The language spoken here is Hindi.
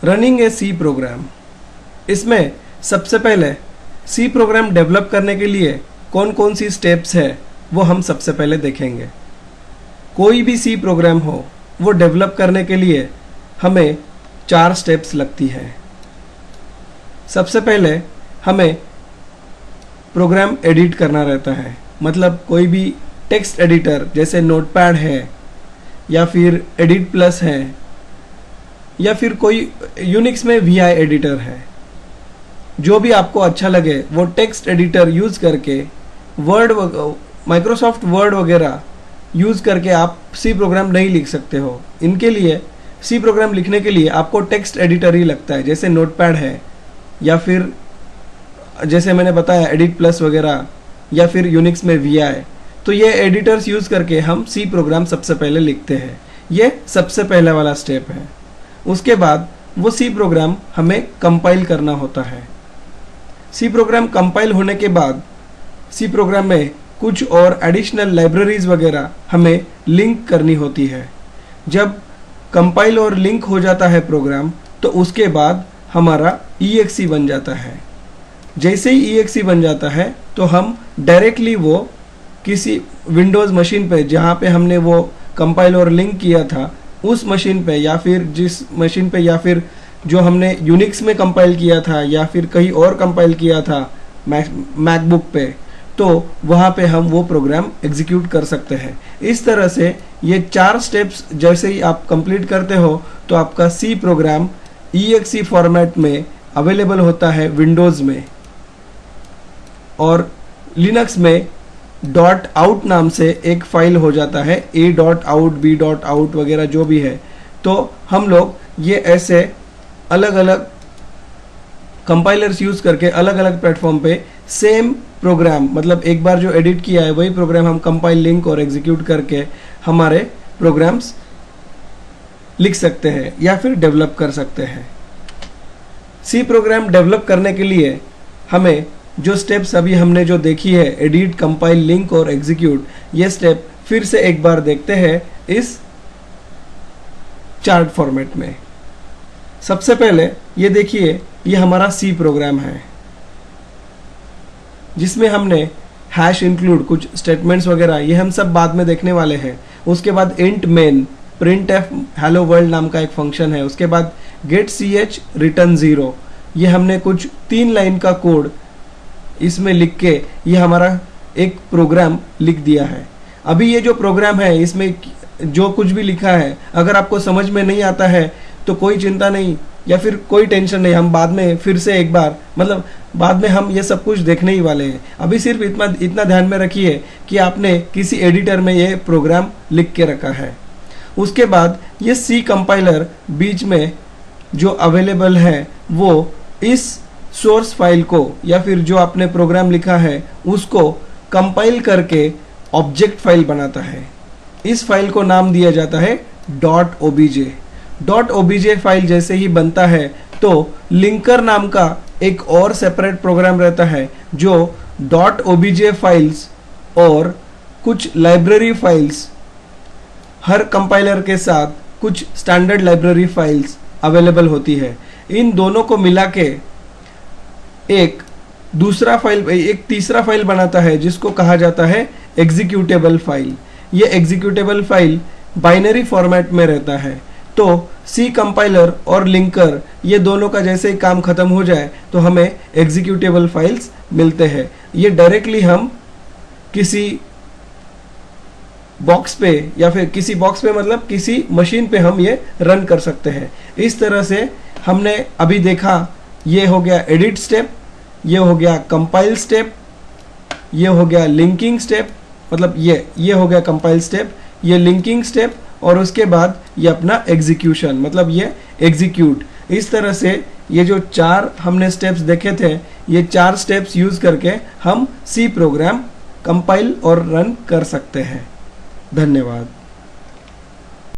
रनिंग ए सी प्रोग्राम। इसमें सबसे पहले सी प्रोग्राम डेवलप करने के लिए कौन कौन सी स्टेप्स है वो हम सबसे पहले देखेंगे। कोई भी सी प्रोग्राम हो वो डेवलप करने के लिए हमें 4 स्टेप्स लगती है। सबसे पहले हमें प्रोग्राम एडिट करना रहता है, मतलब कोई भी टेक्स्ट एडिटर जैसे नोटपैड है या फिर एडिट प्लस है या फिर कोई यूनिक्स में VI एडिटर है, जो भी आपको अच्छा लगे वो टेक्स्ट एडिटर यूज़ करके माइक्रोसॉफ्ट वर्ड वगैरह यूज़ करके आप सी प्रोग्राम नहीं लिख सकते हो। इनके लिए सी प्रोग्राम लिखने के लिए आपको टेक्स्ट एडिटर ही लगता है, जैसे नोटपैड है या फिर जैसे मैंने बताया एडिट प्लस वगैरह या फिर यूनिक्स में VI। तो ये एडिटर्स यूज़ करके हम सी प्रोग्राम सबसे पहले लिखते हैं। ये सबसे पहले वाला स्टेप है। उसके बाद वो सी प्रोग्राम हमें कंपाइल करना होता है। सी प्रोग्राम कंपाइल होने के बाद सी प्रोग्राम में कुछ और एडिशनल लाइब्रेरीज वगैरह हमें लिंक करनी होती है। जब कंपाइल और लिंक हो जाता है प्रोग्राम तो उसके बाद हमारा EXE बन जाता है। जैसे ही EXE बन जाता है तो हम डायरेक्टली वो किसी विंडोज़ मशीन पे जहाँ पे हमने वो कंपाइल और लिंक किया था उस मशीन पे या फिर जिस मशीन पे या फिर जो हमने यूनिक्स में कंपाइल किया था या फिर कहीं और कंपाइल किया था मैकबुक पे, तो वहाँ पे हम वो प्रोग्राम एग्जीक्यूट कर सकते हैं। इस तरह से ये 4 स्टेप्स जैसे ही आप कंप्लीट करते हो तो आपका सी प्रोग्राम EXE फॉर्मेट में अवेलेबल होता है विंडोज़ में, और लिनक्स में .out नाम से एक फाइल हो जाता है, A.out, B.out वगैरह जो भी है। तो हम लोग ये ऐसे अलग अलग कंपाइलर्स यूज़ करके अलग अलग प्लेटफॉर्म पे सेम प्रोग्राम, मतलब एक बार जो एडिट किया है वही प्रोग्राम हम कंपाइल, लिंक और एग्जीक्यूट करके हमारे प्रोग्राम्स लिख सकते हैं या फिर डेवलप कर सकते हैं। सी प्रोग्राम डेवलप करने के लिए हमें जो स्टेप्स अभी हमने जो देखी है, एडिट, कंपाइल, लिंक और एग्जीक्यूट, ये स्टेप फिर से एक बार देखते हैं इस चार्ट फॉर्मेट में। सबसे पहले ये देखिए, ये हमारा सी प्रोग्राम है जिसमें हमने हैश इंक्लूड, कुछ स्टेटमेंट्स वगैरह, ये हम सब बाद में देखने वाले हैं। उसके बाद int main, print F hello world नाम का एक फंक्शन है। उसके बाद गेट ch रिटर्न 0, ये हमने कुछ 3 लाइन का कोड इसमें लिख के ये हमारा एक प्रोग्राम लिख दिया है। अभी ये जो प्रोग्राम है इसमें जो कुछ भी लिखा है अगर आपको समझ में नहीं आता है तो कोई चिंता नहीं या फिर कोई टेंशन नहीं, हम बाद में फिर से एक बार, मतलब बाद में हम ये सब कुछ देखने ही वाले हैं। अभी सिर्फ इतना ध्यान में रखिए कि आपने किसी एडिटर में ये प्रोग्राम लिख के रखा है। उसके बाद ये सी कंपाइलर बीच में जो अवेलेबल है वो इस सोर्स फाइल को या फिर जो आपने प्रोग्राम लिखा है उसको कंपाइल करके ऑब्जेक्ट फाइल बनाता है। इस फाइल को नाम दिया जाता है .obj। .obj फाइल जैसे ही बनता है तो लिंकर नाम का एक और सेपरेट प्रोग्राम रहता है जो .obj फाइल्स और कुछ लाइब्रेरी फाइल्स, हर कंपाइलर के साथ कुछ स्टैंडर्ड लाइब्रेरी फाइल्स अवेलेबल होती है। इन दोनों को मिला के एक तीसरा फाइल बनाता है जिसको कहा जाता है एग्जीक्यूटेबल फाइल। ये एग्जीक्यूटेबल फाइल बाइनरी फॉर्मेट में रहता है। तो सी कंपाइलर और लिंकर ये दोनों का जैसे ही काम खत्म हो जाए तो हमें एग्जीक्यूटेबल फाइल्स मिलते हैं। ये डायरेक्टली हम किसी बॉक्स पे या फिर किसी बॉक्स पे मतलब किसी मशीन पे हम ये रन कर सकते हैं। इस तरह से हमने अभी देखा, ये हो गया एडिट स्टेप, ये हो गया कंपाइल स्टेप, ये हो गया लिंकिंग स्टेप, मतलब ये हो गया कंपाइल स्टेप, ये लिंकिंग स्टेप, और उसके बाद ये अपना एग्जीक्यूशन, मतलब ये एग्जीक्यूट। इस तरह से ये जो 4 हमने स्टेप्स देखे थे, ये 4 स्टेप्स यूज करके हम सी प्रोग्राम कंपाइल और रन कर सकते हैं। धन्यवाद।